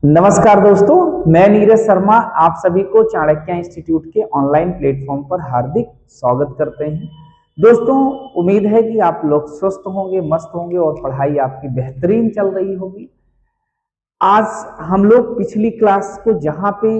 नमस्कार दोस्तों, मैं नीरज शर्मा आप सभी को चाणक्य इंस्टीट्यूट के ऑनलाइन प्लेटफॉर्म पर हार्दिक स्वागत करते हैं। दोस्तों, उम्मीद है कि आप लोग स्वस्थ होंगे, मस्त होंगे और पढ़ाई आपकी बेहतरीन चल रही होगी। आज हम लोग पिछली क्लास को जहां पे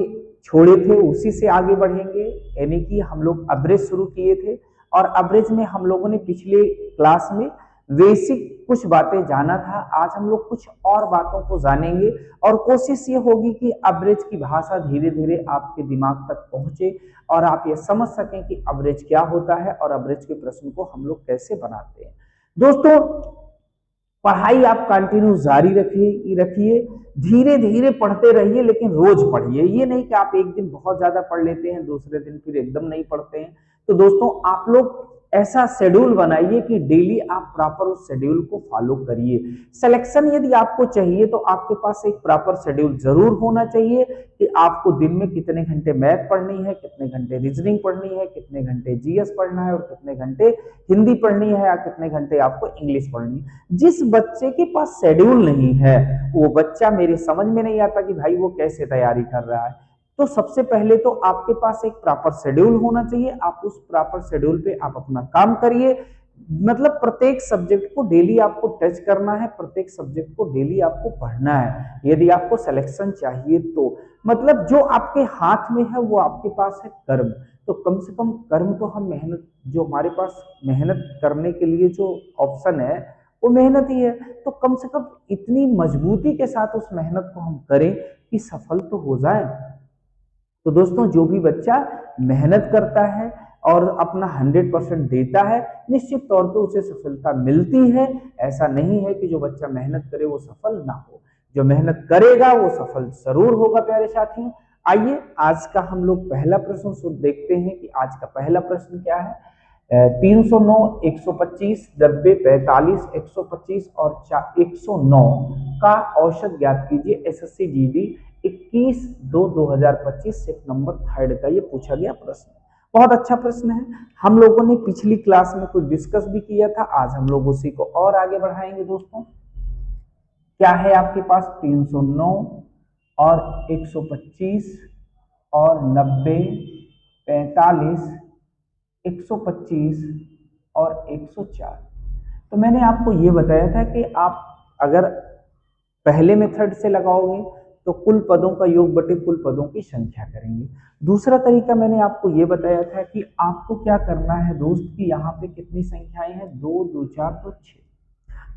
छोड़े थे उसी से आगे बढ़ेंगे, यानी कि हम लोग एवरेज शुरू किए थे और एवरेज में हम लोगों ने पिछले क्लास में बेसिक कुछ बातें जाना था। आज हम लोग कुछ और बातों को जानेंगे और कोशिश ये होगी कि एवरेज की भाषा धीरे धीरे आपके दिमाग तक पहुंचे और आप ये समझ सकें कि एवरेज क्या होता है और एवरेज के प्रश्न को हम लोग कैसे बनाते हैं। दोस्तों, पढ़ाई आप कंटिन्यू जारी रखिए, धीरे धीरे पढ़ते रहिए, लेकिन रोज पढ़िए। ये नहीं कि आप एक दिन बहुत ज्यादा पढ़ लेते हैं, दूसरे दिन फिर एकदम नहीं पढ़ते हैं। तो दोस्तों, आप लोग ऐसा शेड्यूल बनाइए कि डेली आप प्रॉपर उस शेड्यूल को फॉलो करिए। सिलेक्शन यदि आपको चाहिए तो आपके पास एक प्रॉपर शेड्यूल जरूर होना चाहिए कि आपको दिन में कितने घंटे मैथ पढ़नी है, कितने घंटे रीजनिंग पढ़नी है, कितने घंटे जीएस पढ़ना है और कितने घंटे हिंदी पढ़नी है या कितने घंटे आपको इंग्लिश पढ़नी है। जिस बच्चे के पास शेड्यूल नहीं है वो बच्चा मेरे समझ में नहीं आता कि भाई वो कैसे तैयारी कर रहा है। तो सबसे पहले तो आपके पास एक प्रॉपर शेड्यूल होना चाहिए। आप उस प्रॉपर शेड्यूल पे आप अपना काम करिए। मतलब प्रत्येक सब्जेक्ट को डेली आपको टच करना है, प्रत्येक सब्जेक्ट को डेली आपको पढ़ना है यदि आपको सिलेक्शन चाहिए तो। मतलब जो आपके हाथ में है वो आपके पास है कर्म। तो कम से कम कर्म तो हम मेहनत, जो हमारे पास मेहनत करने के लिए जो ऑप्शन है वो मेहनत ही है। तो कम से कम इतनी मजबूती के साथ उस मेहनत को हम करें कि सफल तो हो जाए। तो दोस्तों, जो भी बच्चा मेहनत करता है और अपना 100% देता है, निश्चित तौर पे उसे सफलता मिलती है। ऐसा नहीं है कि जो बच्चा मेहनत करे वो सफल ना हो। जो मेहनत करेगा वो सफल जरूर होगा। प्यारे साथियों, आइए आज का हम लोग पहला प्रश्न देखते हैं कि आज का पहला प्रश्न क्या है। 309, 125, 90, 45, 125 और 109 का औसत ज्ञात कीजिए। एसएससी जीडी 21/2/2025 सिर्फ नंबर 3 का ये पूछा गया प्रश्न। बहुत अच्छा प्रश्न है। हम लोगों ने पिछली क्लास में कुछ डिस्कस भी किया था, आज हम लोग उसी को और आगे बढ़ाएंगे। दोस्तों, क्या है आपके पास 309 और 125 और 90, 45, 125 और 104। तो मैंने आपको ये बताया था कि आप अगर पहले मेथड से लगाओगे तो कुल पदों का योग बटे कुल पदों की संख्या करेंगे। दूसरा तरीका मैंने आपको ये बताया था कि आपको क्या करना है दोस्त कि यहाँ पे कितनी संख्याएं हैं, 2, 2, 4 तो 6।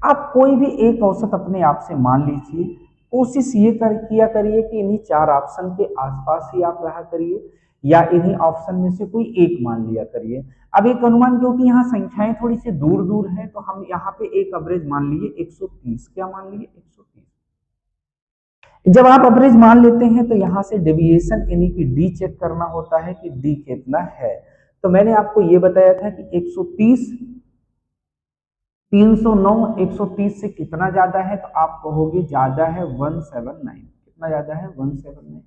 आप कोई भी एक औसत अपने आप से मान लीजिए। कोशिश ये किया करिए कि इन्हीं 4 ऑप्शन के आसपास ही आप रहा करिए या इन्हीं ऑप्शन में से कोई एक मान लिया करिए। अब एक अनुमान, क्योंकि यहाँ संख्याएं थोड़ी सी दूर दूर हैं तो हम यहाँ पे एक एवरेज मान लिए 130। क्या मान लिए? 130। जब आप एवरेज मान लेते हैं तो यहाँ से डेविएशन यानी कि डी चेक करना होता है कि डी कितना है। तो मैंने आपको ये बताया था कि 130, 309 130 से कितना ज्यादा है, तो आप कहोगे ज्यादा है 179। कितना ज्यादा है? 179।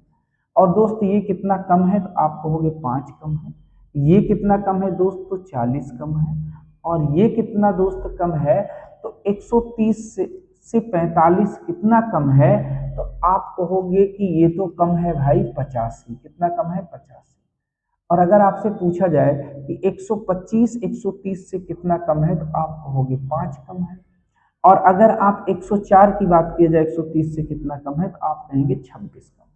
और दोस्त ये कितना कम है, तो आप कहोगे 5 कम है। ये कितना कम है दोस्त? तो 40 कम है। और ये कितना दोस्त कम है? तो 130 से 45 कितना कम है, तो आप कहोगे कि ये तो कम है भाई 85। कितना कम है? 85। और अगर आपसे पूछा जाए कि 125 130 से कितना कम है, तो आप कहोगे 5 कम है। और अगर आप 104 की बात किया जाए 130 से कितना कम है, तो आप कहेंगे 26 कम है।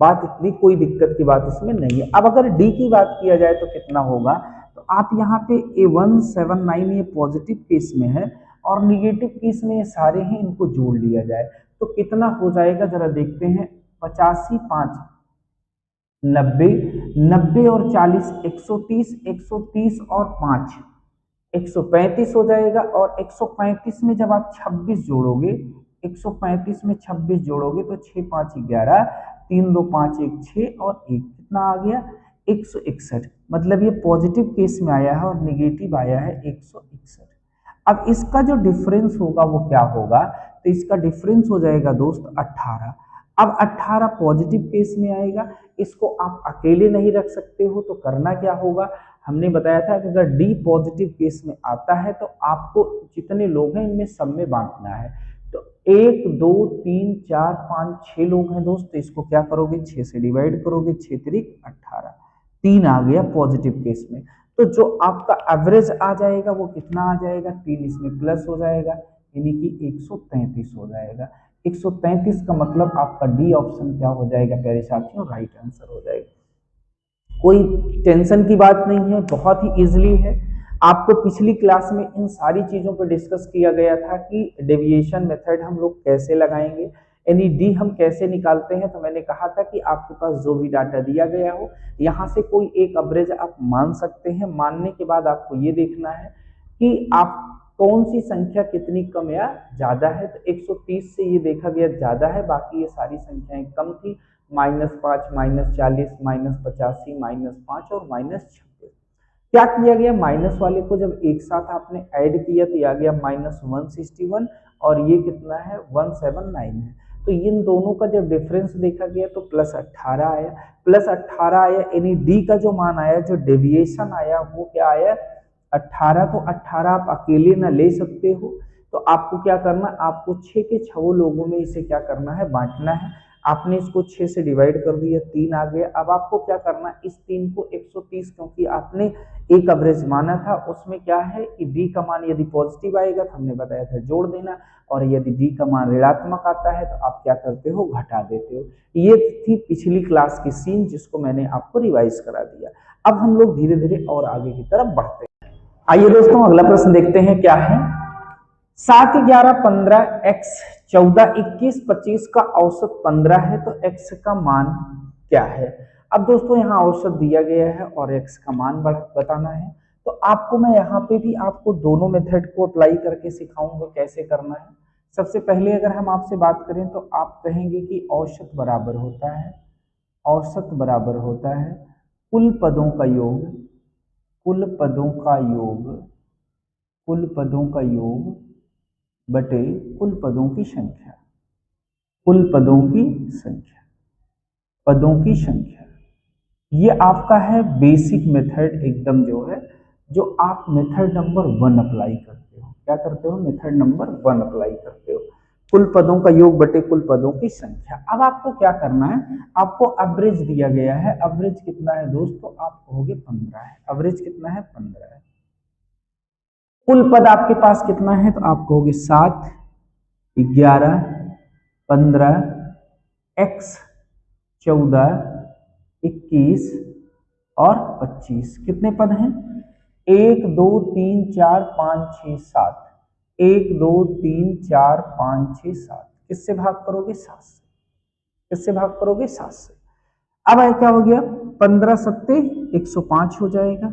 बात इतनी कोई दिक्कत की बात इसमें नहीं है। अब अगर डी की बात किया जाए तो कितना होगा, तो आप यहाँ पे 179 ये पॉजिटिव केस में है और निगेटिव केस में ये सारे हैं, इनको जोड़ लिया जाए तो कितना हो जाएगा जरा देखते हैं। 85, 5, 90, 90 और 40 130, 130 और 5 135 हो जाएगा। और 135 में जब आप 26 जोड़ोगे, 135 में 26 जोड़ोगे तो 6, 5, 11, 3, 2, 5, 1, 6 और 1 कितना आ गया? 161। मतलब ये पॉजिटिव केस में आया है और निगेटिव आया है 161। अब इसका जो डिफरेंस होगा वो क्या होगा, तो इसका डिफरेंस हो जाएगा दोस्त 18। अब 18 पॉजिटिव केस में आएगा। इसको आप अकेले नहीं रख सकते हो, तो करना क्या होगा, हमने बताया था कि अगर डी पॉजिटिव केस में आता है तो आपको जितने लोग हैं इनमें सब में बांटना है। तो 1 2 3 4 5 6 लोग हैं दोस्त, तो इसको क्या करोगे 6 से डिवाइड करोगे, 6 त्रिक 18, 3 आ गया पॉजिटिव केस में। तो जो आपका एवरेज आ जाएगा वो कितना आ जाएगा, 3 इसमें प्लस हो जाएगा, यानी कि 133 हो जाएगा। 133 का मतलब आपका डी ऑप्शन क्या हो जाएगा प्यारे साथियों, राइट आंसर हो जाएगा। कोई टेंशन की बात नहीं है, बहुत ही इजीली है। आपको पिछली क्लास में इन सारी चीजों पर डिस्कस किया गया था कि डेविएशन मेथड हम लोग कैसे लगाएंगे, यानी डी हम कैसे निकालते हैं। तो मैंने कहा था कि आपके पास जो भी डाटा दिया गया हो, यहाँ से कोई एक एवरेज आप मान सकते हैं। मानने के बाद आपको ये देखना है कि आप कौन सी संख्या कितनी कम या ज्यादा है। तो 130 से ये देखा गया ज्यादा है, बाकी ये सारी संख्याएं कम थी, -5, -40, -85, -5 और -26। क्या किया गया, माइनस वाले को जब एक साथ आपने ऐड किया तो आ गया -161 और ये कितना है 179 है। तो इन दोनों का जब डिफरेंस देखा गया तो +18 आया, +18 आया, यानी डी का जो मान आया, जो डेविएशन आया वो क्या आया 18। तो 18 आप अकेले ना ले सकते हो, तो आपको क्या करना, आपको 6 के 6 लोगों में इसे क्या करना है, बांटना है। आपने इसको 6 से डिवाइड कर दिया, 3 आ गया। अब आपको क्या करना, इस 3 को 130, क्योंकि आपने एक एवरेज माना था, उसमें क्या है कि डी का मान यदि पॉजिटिव आएगा तो हमने बताया था जोड़ देना, और यदि डी का मान ऋणात्मक आता है तो आप क्या करते हो, घटा देते हो। ये थी पिछली क्लास की सीन जिसको मैंने आपको रिवाइज करा दिया। अब हम लोग धीरे धीरे और आगे की तरफ बढ़ते हैं। आइए दोस्तों अगला प्रश्न देखते हैं क्या है। 7, 11, 15, x 14, 21, 25 का औसत 15 है, तो x का मान क्या है। अब दोस्तों यहाँ औसत दिया गया है और x का मान बताना है। तो आपको मैं यहाँ पे भी आपको दोनों मेथड को अप्लाई करके सिखाऊंगा कैसे करना है। सबसे पहले अगर हम आपसे बात करें तो आप कहेंगे कि औसत बराबर होता है, औसत बराबर होता है कुल पदों का योग, कुल पदों का योग, कुल पदों का योग बटे कुल पदों की संख्या, कुल पदों की संख्या, पदों की संख्या। ये आपका है बेसिक मेथड एकदम, जो है जो आप मेथड नंबर 1 अप्लाई करते हो। क्या करते हो, मेथड नंबर 1 अप्लाई करते हो, कुल पदों का योग बटे कुल पदों की संख्या। अब आपको क्या करना है, आपको एवरेज दिया गया है, एवरेज कितना है दोस्तों, आप कहोगे 15 है, एवरेज कितना है 15 है। कुल पद आपके पास कितना है, तो आप कहोगे 7, 11, 15, x 14, 21 और 25। कितने पद हैं, 1 2 3 4 5 6 7, 1 2 3 4 5 6 7। किससे भाग करोगे, 7 से। किससे भाग करोगे, 7 से। अब क्या हो गया, 15 सत्ते 105 हो जाएगा।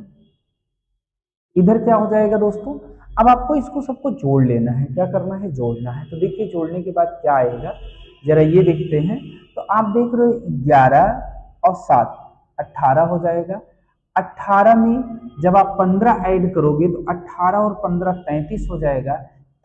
इधर क्या हो जाएगा दोस्तों, अब आपको इसको सबको जोड़ लेना है। क्या करना है, जोड़ना है। तो देखिए जोड़ने के बाद क्या आएगा, जरा ये देखते हैं। तो आप देख रहे हो 11 और 7 18 हो जाएगा। 18 में जब आप 15 ऐड करोगे तो 18 और 15 33 हो जाएगा।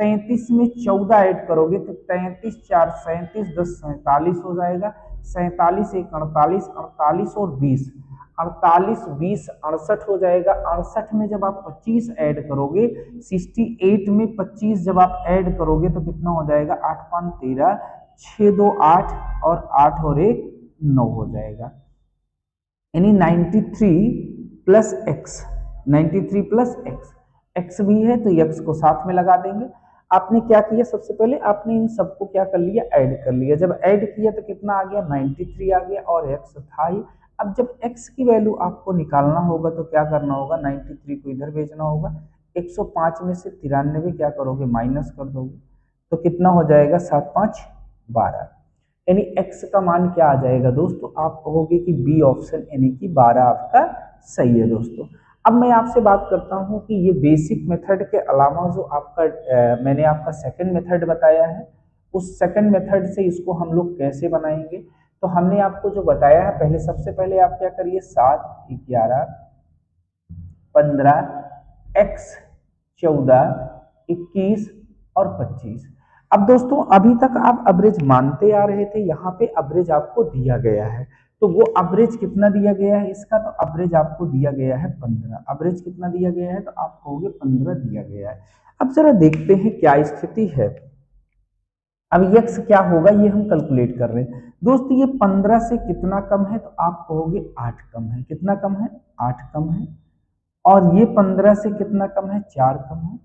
33 में 14 ऐड करोगे तो 33 4 37, 10 47 हो जाएगा। 47 1 48, 48 और 20, 48 20 68 हो जाएगा। 68 में जब आप 25 ऐड करोगे, 68 में 25 जब आप ऐड करोगे तो कितना हो जाएगा, 8 5 13, 6 2 8 और 8 और 1 9 हो जाएगा। यानी 93 plus x, 93 plus x, x भी है तो एक्स को साथ में लगा देंगे। आपने क्या किया, सबसे पहले आपने इन सबको क्या कर लिया, ऐड कर लिया। जब ऐड किया तो कितना आ गया, 93 आ गया और एक्स था ही। अब जब x की वैल्यू आपको निकालना होगा तो क्या करना होगा, 93 को इधर भेजना होगा। 105 में से 93 क्या करोगे, माइनस कर दोगे, तो कितना हो जाएगा, 7 5 12। यानी x का मान क्या आ जाएगा दोस्तों, आप कहोगे कि बी ऑप्शन यानी कि 12 आपका सही है दोस्तों। अब मैं आपसे बात करता हूं कि ये बेसिक मेथड के अलावा जो आपका मैंने आपका सेकंड मेथड बताया है, उस सेकंड मेथड से इसको हम लोग कैसे बनाएंगे। तो हमने आपको जो बताया है, पहले सबसे पहले आप क्या करिए, 7 11 15 x 14 21 और 25। अब दोस्तों अभी तक आप एवरेज मानते आ रहे थे, यहाँ पे एवरेज आपको दिया गया है। तो वो एवरेज कितना दिया गया है इसका, तो एवरेज आपको दिया गया है 15। एवरेज कितना दिया गया है, तो आप कहोगे 15 दिया गया है। अब जरा देखते हैं क्या स्थिति है। अब यक्स क्या होगा ये हम कैलकुलेट कर रहे हैं दोस्तों। ये 15 से कितना कम है तो आप कहोगे 8 कम है। कितना कम है? 8 कम है। और ये 15 से कितना कम है? 4 कम है।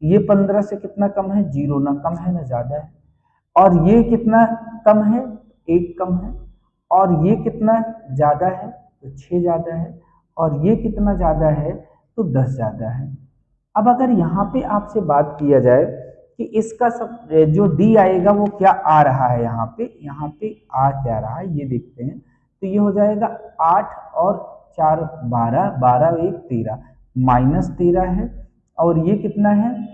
ये 15 से कितना कम है? 0, ना कम है ना ज्यादा है। और ये कितना कम है? 1 कम है। और ये कितना ज्यादा है? तो 6 ज्यादा है। और ये कितना ज्यादा है? तो 10 ज्यादा है। अब अगर यहाँ पे आपसे बात किया जाए कि इसका सब जो डी आएगा वो क्या आ रहा है, यहाँ पे आ क्या रहा है ये देखते हैं। तो ये हो जाएगा 8 और 4 12, 12 1 13, -13 है। और ये कितना है?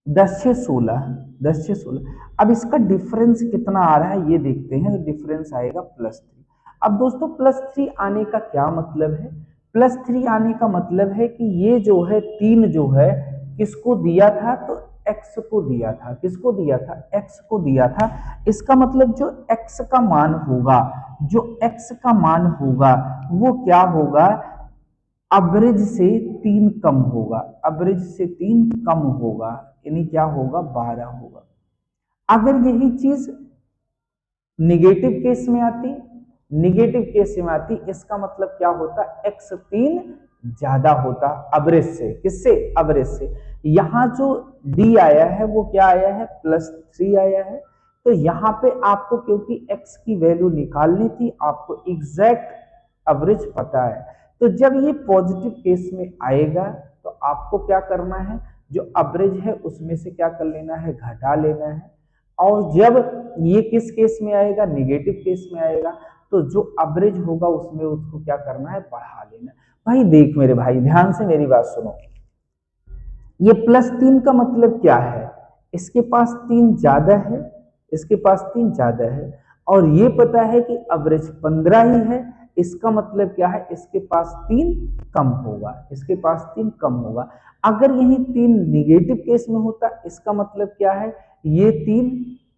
10 6 16, 10 6 16। अब इसका डिफरेंस कितना आ रहा है ये देखते हैं। तो डिफरेंस आएगा +3। अब दोस्तों +3 आने का क्या मतलब है? +3 आने का मतलब है कि ये जो है 3 जो है किसको दिया था? तो x को दिया था। किसको दिया था? x को दिया था। इसका मतलब जो x का मान होगा, जो x का मान होगा वो क्या होगा? एवरेज से 3 कम होगा। एवरेज से 3 कम होगा, यानी क्या होगा? 12 होगा। अगर यही चीज निगेटिव केस में आती, निगेटिव केस में आती, इसका मतलब क्या होता? x3 ज्यादा होता एवरेज से। किससे? एवरेज से। यहां जो d आया है वो क्या आया है? +3 आया है। तो यहाँ पे आपको क्योंकि x की वैल्यू निकालनी थी, आपको एग्जैक्ट एवरेज पता है। तो जब ये पॉजिटिव केस में आएगा तो आपको क्या करना है? जो एवरेज है उसमें से क्या कर लेना है? घटा लेना है। और जब ये किस केस में आएगा? निगेटिव केस में आएगा। तो जो एवरेज होगा उसमें उसको क्या करना है? बढ़ा लेना। भाई देख मेरे भाई, ध्यान से मेरी बात सुनो। ये +3 का मतलब क्या है? इसके पास 3 ज्यादा है, इसके पास 3 ज्यादा है। और ये पता है कि एवरेज 15 ही है। इसका मतलब क्या है? इसके पास 3 कम होगा, इसके पास 3 कम होगा। अगर यही 3 निगेटिव केस में होता, इसका मतलब क्या है? ये 3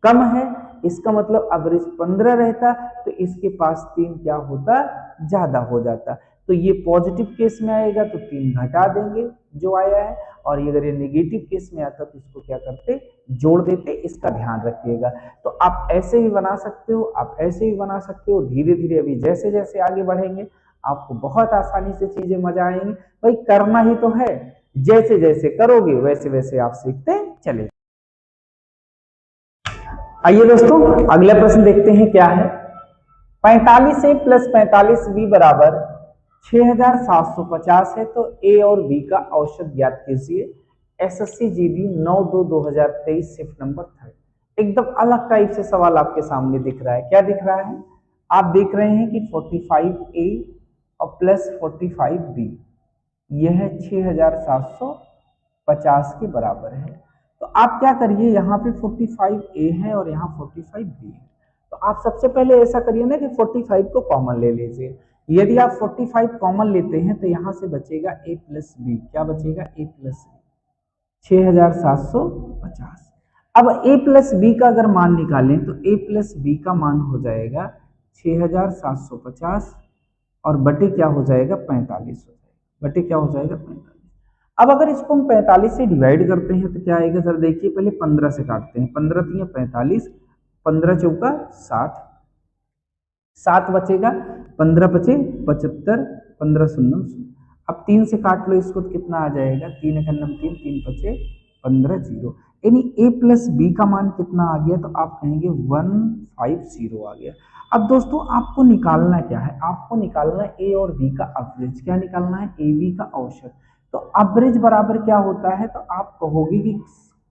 कम है, इसका मतलब एवरेज 15 रहता, तो इसके पास 3 क्या होता? ज्यादा हो जाता। तो ये पॉजिटिव केस में आएगा तो 3 घटा देंगे जो आया है। और अगर ये निगेटिव केस में आता तो इसको क्या करते? जोड़ देते। इसका ध्यान रखिएगा। तो आप ऐसे भी बना सकते हो, आप ऐसे भी बना सकते हो। धीरे धीरे अभी जैसे जैसे आगे बढ़ेंगे आपको बहुत आसानी से चीजें मजा आएंगी। भाई करना ही तो है, जैसे जैसे करोगे वैसे वैसे आप सीखते चले। आइए दोस्तों अगला प्रश्न देखते हैं क्या है। 45A + 45B बराबर 6750 है। तो ए और बी का औसत ज्ञात कीजिए। SSC GD 9/2/2023 shift number 3। एकदम अलग टाइप से सवाल आपके सामने दिख रहा है। क्या दिख रहा है? आप देख रहे हैं कि 45A और +45B यह है 6750 के बराबर है। तो आप क्या करिए, यहाँ पे 45A है और यहाँ 45B है। तो आप सबसे पहले ऐसा करिए ना कि 45 को कॉमन ले लीजिए। यदि आप 45 कॉमन लेते हैं तो यहाँ से बचेगा A + B। क्या बचेगा? A + B 6750। अब A + B का अगर मान निकालें तो A + B का मान हो जाएगा 6750 और बटे क्या हो जाएगा? 45 हो जाएगा। बटे क्या हो जाएगा? 45। अब अगर इसको हम 45 से डिवाइड करते हैं तो क्या आएगा? सर देखिए पहले 15 से काटते हैं। 15 3 45, 15 चौका 60, 7 बचेगा, 15 बचे 75, 15 शून्य। अब 3 से काट लो इसको तो कितना आ जाएगा? 3 × 3 3 बचे 15 0। यानी A + B का मान कितना आ गया? तो आप कहेंगे 150 आ गया। अब दोस्तों आपको निकालना क्या है? आपको निकालना है A और B का एवरेज। क्या निकालना है? AB का औसत। तो एवरेज बराबर क्या होता है? तो आप कहोगे कि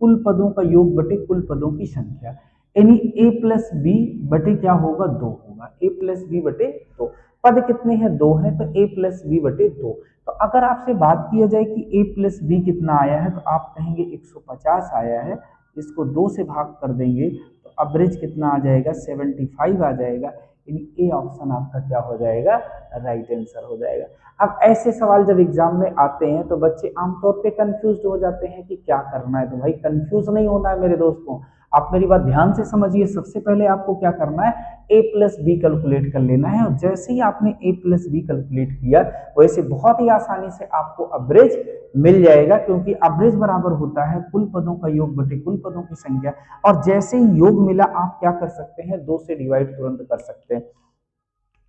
कुल पदों का योग बटे कुल पदों की संख्या। यानी A + B बटे क्या होगा? 2 होगा। A + B बटे 2। पद कितने हैं? 2 है, तो A + B बटे 2। तो अगर आपसे बात किया जाए कि A + B कितना आया है तो आप कहेंगे 150 आया है। इसको 2 से भाग कर देंगे तो एवरेज कितना आ जाएगा? 75 आ जाएगा। यानी ए ऑप्शन आपका क्या हो जाएगा? राइट आंसर हो जाएगा। अब ऐसे सवाल जब एग्जाम में आते हैं तो बच्चे आमतौर पे कंफ्यूज हो जाते हैं कि क्या करना है। तो भाई कंफ्यूज नहीं होना है मेरे दोस्तों, आप मेरी बात ध्यान से समझिए। सबसे पहले आपको क्या करना है? a प्लस बी कैलकुलेट कर लेना है। और जैसे ही आपने a प्लस बी कैलकुलेट किया वैसे बहुत ही आसानी से आपको एवरेज मिल जाएगा, क्योंकि एवरेज बराबर होता है कुल पदों का योग बटे कुल पदों की संख्या। और जैसे ही योग मिला आप क्या कर सकते हैं, 2 से डिवाइड तुरंत कर सकते हैं।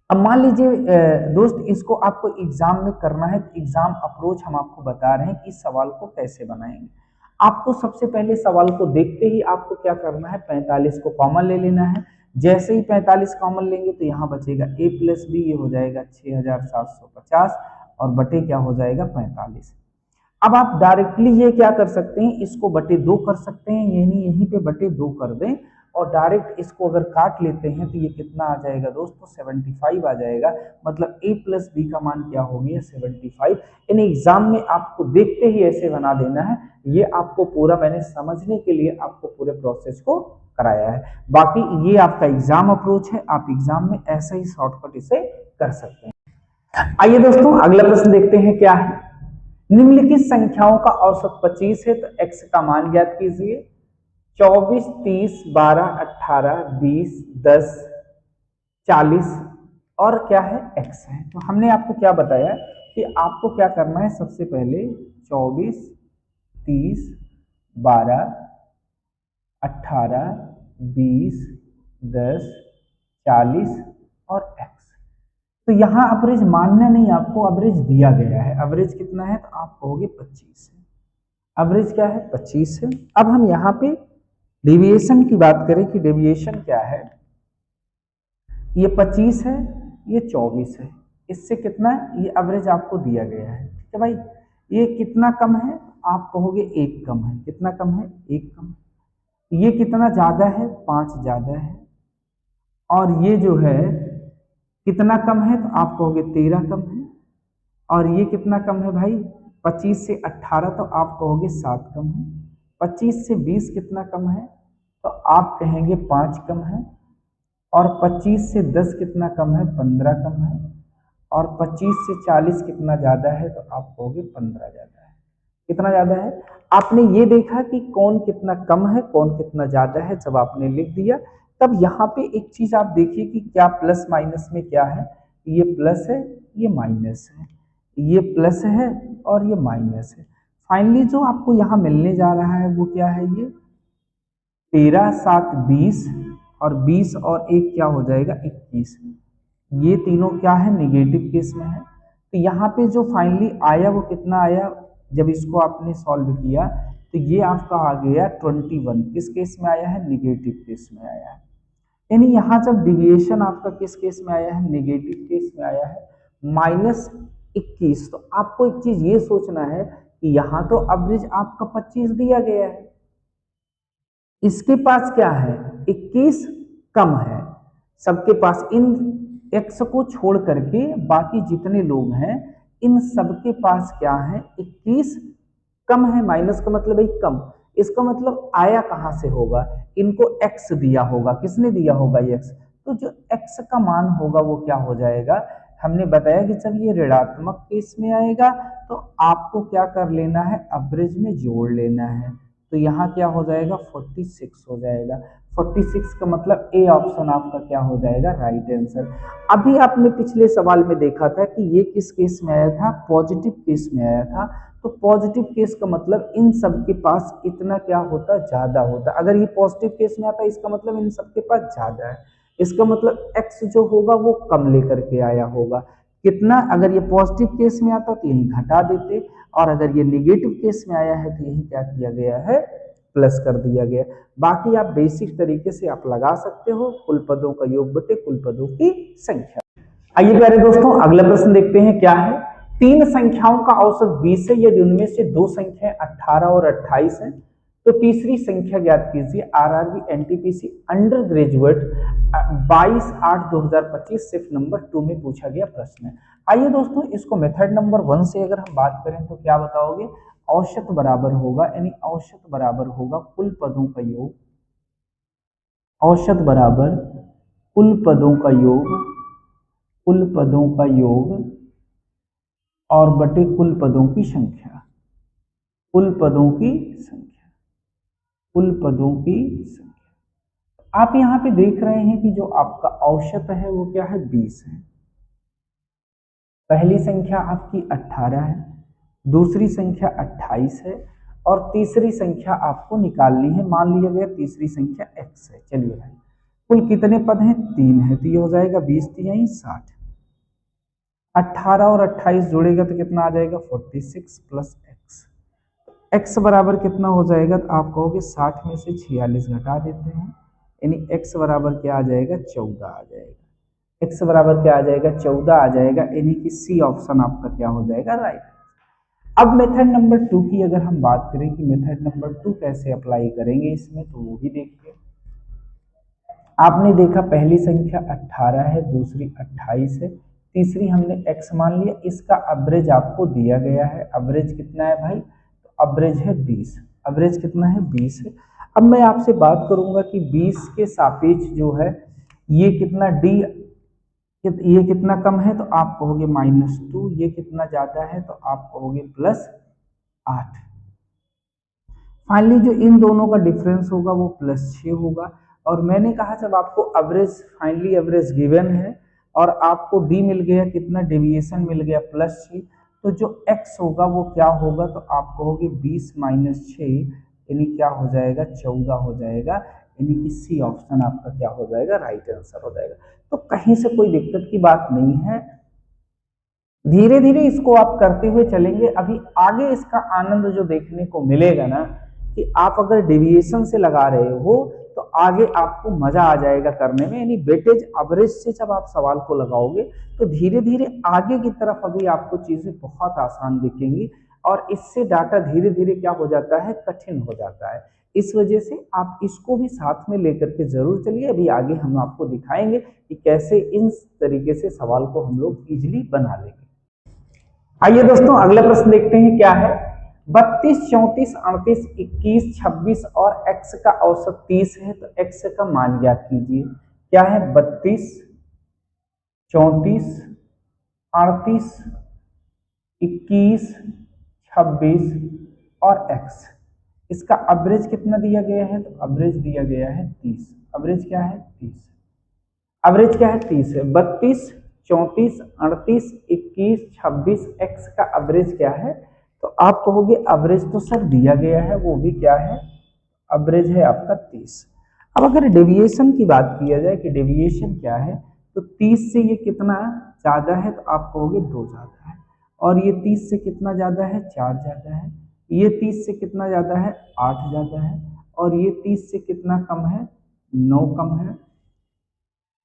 अब मान लीजिए दोस्त इसको आपको एग्जाम में करना है, तो एग्जाम अप्रोच हम आपको बता रहे हैं कि इस सवाल को कैसे बनाएंगे। आपको सबसे पहले सवाल को देखते ही आपको क्या करना है, 45 को कॉमन ले लेना है। जैसे ही 45 कॉमन लेंगे तो यहाँ बचेगा a प्लस बी, ये हो जाएगा 6750 और बटे क्या हो जाएगा 45। अब आप डायरेक्टली ये क्या कर सकते हैं, इसको बटे 2 कर सकते हैं, यानी यहीं पे बटे 2 कर दें और डायरेक्ट इसको अगर काट लेते हैं तो ये कितना आ जाएगा दोस्तों, 75 आ जाएगा। मतलब a प्लस बी का मान क्या हो गया, 75। यानी एग्जाम में आपको देखते ही ऐसे बना देना है। ये आपको पूरा मैंने समझने के लिए आपको पूरे प्रोसेस को कराया है। बाकी ये आपका एग्जाम अप्रोच है, आप एग्जाम में ऐसा ही शॉर्टकट इसे कर सकते हैं। आइए दोस्तों अगला प्रश्न देखते हैं क्या है। निम्नलिखित संख्याओं का औसत 25 है, तो x का मान ज्ञात कीजिए। 24, 30, 12, 18, 20, 10, 40 और क्या है x है। तो हमने आपको क्या बताया कि आपको क्या करना है, सबसे पहले 24, 30, 12, 18, 20, 10, 40 और x। तो यहाँ एवरेज मानना नहीं, आपको एवरेज दिया गया है। एवरेज कितना है, तो आप कहोगे 25 है। एवरेज क्या है, 25 है। अब हम यहाँ पे डेविएशन की बात करें कि डेविएशन क्या है, ये 25 है, ये 24 है, इससे कितना है, ये एवरेज आपको दिया गया है। ठीक है भाई, ये कितना कम है, आप कहोगे 1 कम है। कितना कम है, 1 कम। ये कितना ज्यादा है, 5 ज्यादा है। और ये जो है कितना कम है, तो आप कहोगे 13 कम है। और ये कितना कम है भाई, 25 से 18, तो आप कहोगे 7 कम है। 25 से 20 कितना कम है, तो आप कहेंगे 5 कम है। और 25 से 10 कितना कम है, 15 कम है। और 25 से 40 कितना ज्यादा है, तो आप कहोगे 15 ज्यादा है। कितना ज्यादा है, आपने ये देखा कि कौन कितना कम है कौन कितना ज्यादा है। जब आपने लिख दिया तब यहाँ पे एक चीज आप देखिए कि क्या प्लस माइनस में क्या है, ये प्लस है ये माइनस है, ये प्लस है और ये माइनस है। फाइनली जो आपको यहाँ मिलने जा रहा है वो क्या है, ये 13, 7, 20 और 20 और 1 क्या हो जाएगा 21। ये तीनों क्या है, निगेटिव केस में है। तो यहाँ पे जो फाइनली आया वो कितना आया, जब इसको आपने सॉल्व किया तो ये आपका आ गया 21। किस केस में आया है, निगेटिव केस में आया है। यानी यहाँ जब डिविएशन आपका किस केस में आया है, निगेटिव केस में आया है, -21। तो आपको एक चीज ये सोचना है कि यहाँ तो एवरेज आपका 25 दिया गया है, इसके पास क्या है 21 कम है। सबके पास इन x को छोड़ करके बाकी जितने लोग हैं इन सबके पास क्या है, 21 कम है। माइनस का मतलब है कम, इसका मतलब आया कहां से होगा, इनको x दिया होगा। किसने दिया होगा, x। तो जो x का मान होगा वो क्या हो जाएगा, हमने बताया कि जब ये ऋणात्मक केस में आएगा तो आपको क्या कर लेना है, एवरेज में जोड़ लेना है। तो यहाँ क्या हो जाएगा, 46 हो जाएगा। 46 का मतलब ए ऑप्शन आपका क्या हो जाएगा, राइट आंसर। अभी आपने पिछले सवाल में देखा था कि ये किस केस में आया था, पॉजिटिव केस में आया था। तो पॉजिटिव केस का मतलब इन सब के पास इतना क्या होता, ज्यादा होता। अगर ये पॉजिटिव केस में आता इसका मतलब इन सब के पास ज्यादा है, इसका मतलब x जो होगा वो कम लेकर के आया होगा। कितना, अगर ये पॉजिटिव केस में आता तो यही घटा देते, और अगर ये निगेटिव केस में आया है तो यही क्या किया गया है, प्लस कर दिया गया। बाकी आप बेसिक तरीके से आप लगा सकते हो, कुल पदों का योग बटे कुल पदों की संख्या। आइए प्यारे दोस्तों अगला प्रश्न देखते हैं क्या है। 3 संख्याओं का औसत 20 है, यदि उनमें से 2 संख्याएं 18 और 28 हैं तो तीसरी संख्या ज्ञात कीजिए। RRB NTPC under graduate 22/8/2025 shift number 2 में पूछा गया प्रश्न है। आइए दोस्तों इसको मेथड नंबर 1 से अगर हम बात करें तो क्या बताओगे, औसत बराबर होगा, यानी औसत बराबर होगा कुल पदों का योग, औसत बराबर कुल पदों का योग, कुल पदों का योग और बटे कुल पदों की संख्या, कुल पदों की संख्या, कुल पदों की संख्या। आप यहाँ पे देख रहे हैं कि जो आपका औसत है वो क्या है, 20 है। पहली संख्या आपकी 18 है, दूसरी संख्या 28 है और तीसरी संख्या आपको निकालनी है। मान लिया गया तीसरी संख्या x है। चलिए भाई, कुल कितने पद हैं, 3 है, तो ये हो जाएगा 20 3 60। 18 और 28 जोड़ेगा तो कितना आ जाएगा, 46 प्लस x। x बराबर कितना हो जाएगा, तो आप कहोगे 60 में से 46 घटा देते हैं, यानी x बराबर क्या आ जाएगा, 14 आ जाएगा। x बराबर क्या आ जाएगा, 14 आ जाएगा, यानी कि सी ऑप्शन आपका क्या हो जाएगा, राइट। अब मेथड नंबर 2 की अगर हम बात करें कि मेथड नंबर 2 कैसे अप्लाई करेंगे इसमें, तो वो भी देखिए। आपने देखा पहली संख्या 18 है, दूसरी 28 है, तीसरी हमने x मान लिया। इसका एवरेज आपको दिया गया है, एवरेज कितना है भाई, तो एवरेज है 20। एवरेज कितना है, 20 है। अब मैं आपसे बात करूंगा कि 20 के सापेक्ष जो है ये कितना d, ये कितना कम है, तो आप कहोगे -2, ये कितना ज्यादा है, तो आप कहोगे +8। फाइनली जो इन दोनों का डिफरेंस होगा वो +6 होगा। और मैंने कहा जब आपको एवरेज, फाइनली एवरेज गिवन है और आपको डी मिल गया, कितना डेविएशन मिल गया, +6, तो जो x होगा वो क्या होगा, तो आप कहोगे 20 - 6, यानी क्या हो जाएगा, 14 हो जाएगा, यानी कि सी ऑप्शन आपका क्या हो जाएगा, राइट आंसर हो जाएगा। तो कहीं से कोई दिक्कत की बात नहीं है, धीरे धीरे इसको आप करते हुए चलेंगे। अभी आगे इसका आनंद जो देखने को मिलेगा ना, कि आप अगर डेविएशन से लगा रहे हो तो आगे आपको मजा आ जाएगा करने में, यानी वेटेज एवरेज से जब आप सवाल को लगाओगे तो धीरे धीरे आगे की तरफ अभी आपको चीजें बहुत आसान दिखेंगी और इससे डाटा धीरे धीरे क्या हो जाता है, कठिन हो जाता है। इस वजह से आप इसको भी साथ में लेकर के जरूर चलिए। अभी आगे हम आपको दिखाएंगे कि कैसे इन तरीके से सवाल को हम लोग इजिली बना लेंगे। आइए दोस्तों, अगला प्रश्न देखते हैं क्या है। 32, 34, 38, 21, 26 और x का औसत 30 है, तो x का मान ज्ञात कीजिए। क्या है, 32, 34, 38, 21, 26 और x। इसका एवरेज कितना दिया गया है, तो एवरेज दिया गया है 30। एवरेज क्या है, 30। एवरेज क्या है, 30 है। 32, 34, 38, 21, 26, x का एवरेज क्या है, तो आप कहोगे एवरेज तो सर दिया गया है, वो भी क्या है, एवरेज है आपका 30। अब अगर डेविएशन की बात किया जाए कि डेविएशन क्या है, तो 30 से ये कितना ज्यादा है, तो आप कहोगे 2 ज्यादा है। और ये 30 से कितना ज्यादा है, 4 ज्यादा है। ये 30 से कितना ज्यादा है, 8 ज्यादा है। और ये 30 से कितना कम है, 9 कम है।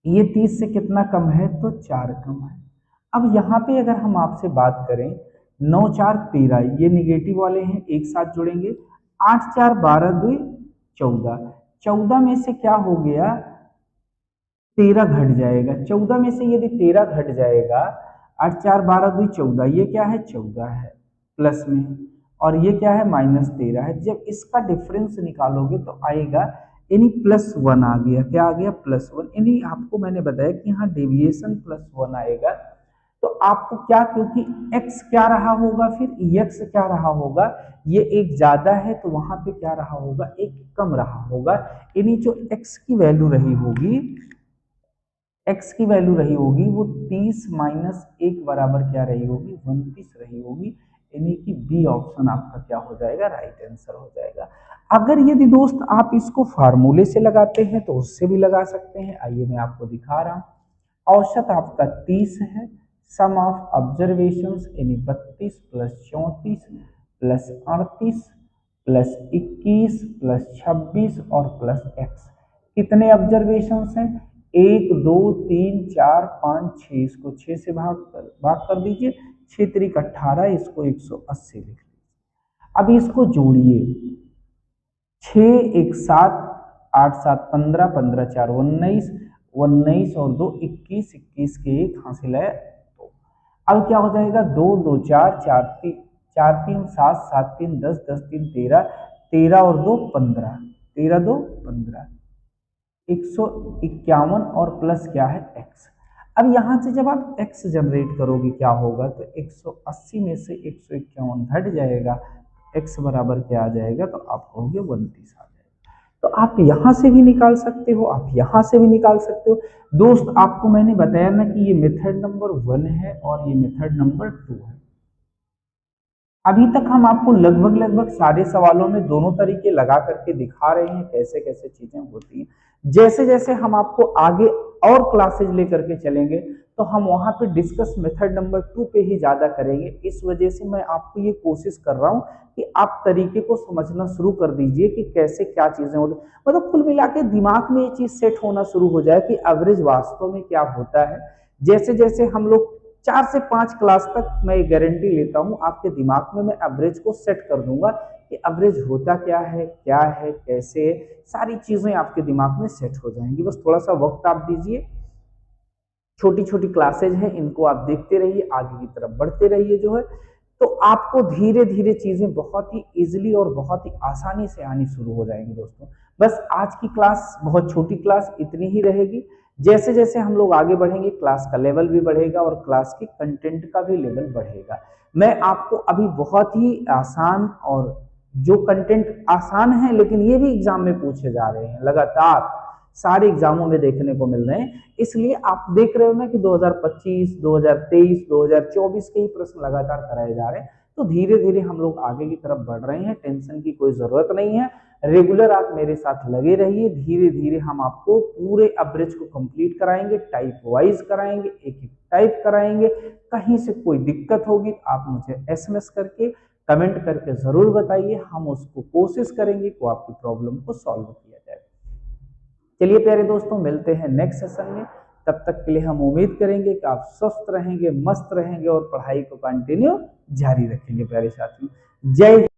ये 30 से कितना कम है, तो 4 कम है। अब यहाँ पे अगर हम आपसे बात करें, 9 4 13, ये निगेटिव वाले हैं, एक साथ जुड़ेंगे। 8 4 12 2 14, 14 में से क्या हो गया, 13 घट जाएगा। 14 में से यदि 13 घट जाएगा, 8 4 12 2 14, ये क्या है, 14 है प्लस में, और ये क्या है, -13 है। जब इसका डिफरेंस निकालोगे तो आएगा, यानी +1 आ गया। क्या आ गया, +1। यानी आपको मैंने बताया कि यहाँ डेविएशन +1 आएगा, तो आपको क्या, क्योंकि x क्या रहा होगा, फिर x क्या रहा होगा, ये एक ज्यादा है तो वहां पे क्या रहा होगा, एक कम रहा होगा। यानी जो x की वैल्यू रही होगी, x की वैल्यू रही होगी वो 30 - 1 बराबर क्या रही होगी, 29 रही होगी। यानी कि बी ऑप्शन आपका क्या हो जाएगा, राइट आंसर हो जाएगा। अगर यदि दोस्त आप इसको फार्मूले से लगाते हैं तो उससे भी लगा सकते हैं। आइए मैं आपको दिखा रहा हूं। औसत आपका 30 है, सम ऑफ ऑब्जर्वेशंस यानी 32 + 34 + 38 + 21 + 26 और +x। कितने ऑब्जर्वेशंस हैं, 1 2 3 4 5 6। इसको 6 से भाग कर दीजिए, 6 3 18, इसको 180 लिख लीजिए। अब इसको जोड़िए, 6 1 7 8 7 15 15 4 19 19 और 2 21 21 के 1 हासिल है 2। अब क्या हो जाएगा, 2 2 4 4 3 4 3 7 7 3 10 10 3 13 13 और 2 15 13 2 15 151 और प्लस क्या है, x। अब यहां से जब आप x जनरेट करोगे क्या होगा, तो 180 में से 151 घट जाएगा, x बराबर क्या आ जाएगा, तो आप कहोगे 29 आ जाएगा। तो आप यहाँ से भी निकाल सकते हो, आप यहाँ से भी निकाल सकते हो। दोस्त आपको मैंने बताया ना कि ये मेथड नंबर 1 है और ये मेथड नंबर 2 है। अभी तक हम आपको लगभग सारे सवालों में दोनों तरीके लगा करके दिखा रहे हैं कैसे कैसे चीजें होती हैं। जैसे जैसे हम आपको आगे और क्लासेज लेकर के चलेंगे तो हम वहां पे डिस्कस मेथड नंबर 2 पे ही ज्यादा करेंगे। इस वजह से मैं आपको ये कोशिश कर रहा हूं कि आप तरीके को समझना शुरू कर दीजिए कि कैसे क्या चीजें होती, मतलब कुल मिला के दिमाग में ये चीज सेट होना शुरू हो जाए कि एवरेज वास्तव में क्या होता है। जैसे जैसे हम लोग 4 से 5 क्लास तक मैं गारंटी लेता हूं आपके दिमाग में मैं एवरेज को सेट कर दूंगा कि एवरेज होता क्या है कैसे, सारी चीजें आपके दिमाग में सेट हो जाएंगी। बस थोड़ा सा वक्त आप दीजिए, छोटी छोटी क्लासेज हैं, इनको आप देखते रहिए, आगे की तरफ बढ़ते रहिए जो है, तो आपको धीरे धीरे चीजें बहुत ही इजीली और बहुत ही आसानी से आनी शुरू हो जाएंगी। दोस्तों बस आज की क्लास बहुत छोटी क्लास इतनी ही रहेगी। जैसे जैसे हम लोग आगे बढ़ेंगे क्लास का लेवल भी बढ़ेगा और क्लास के कंटेंट का भी लेवल बढ़ेगा। मैं आपको अभी बहुत ही आसान, और जो कंटेंट आसान है लेकिन ये भी एग्जाम में पूछे जा रहे हैं, लगातार सारे एग्जामों में देखने को मिल रहे हैं, इसलिए आप देख रहे हो ना कि 2025, 2023, 2024 के ही प्रश्न लगातार कराए जा रहे हैं। तो धीरे धीरे हम लोग आगे की तरफ बढ़ रहे हैं, टेंशन की कोई जरूरत नहीं है। रेगुलर आप मेरे साथ लगे रहिए, धीरे धीरे हम आपको पूरे एवरेज को कंप्लीट कराएंगे, टाइप वाइज कराएंगे, एक एक टाइप कराएंगे। कहीं से कोई दिक्कत होगी तो आप मुझे एसएमएस करके कमेंट करके जरूर बताइए, हम उसको कोशिश करेंगे कि आपकी प्रॉब्लम को सॉल्व किया जाए। चलिए प्यारे दोस्तों, मिलते हैं नेक्स्ट सेशन में। तब तक के लिए हम उम्मीद करेंगे कि आप स्वस्थ रहेंगे, मस्त रहेंगे और पढ़ाई को कंटिन्यू जारी रखेंगे। प्यारे साथियों, जय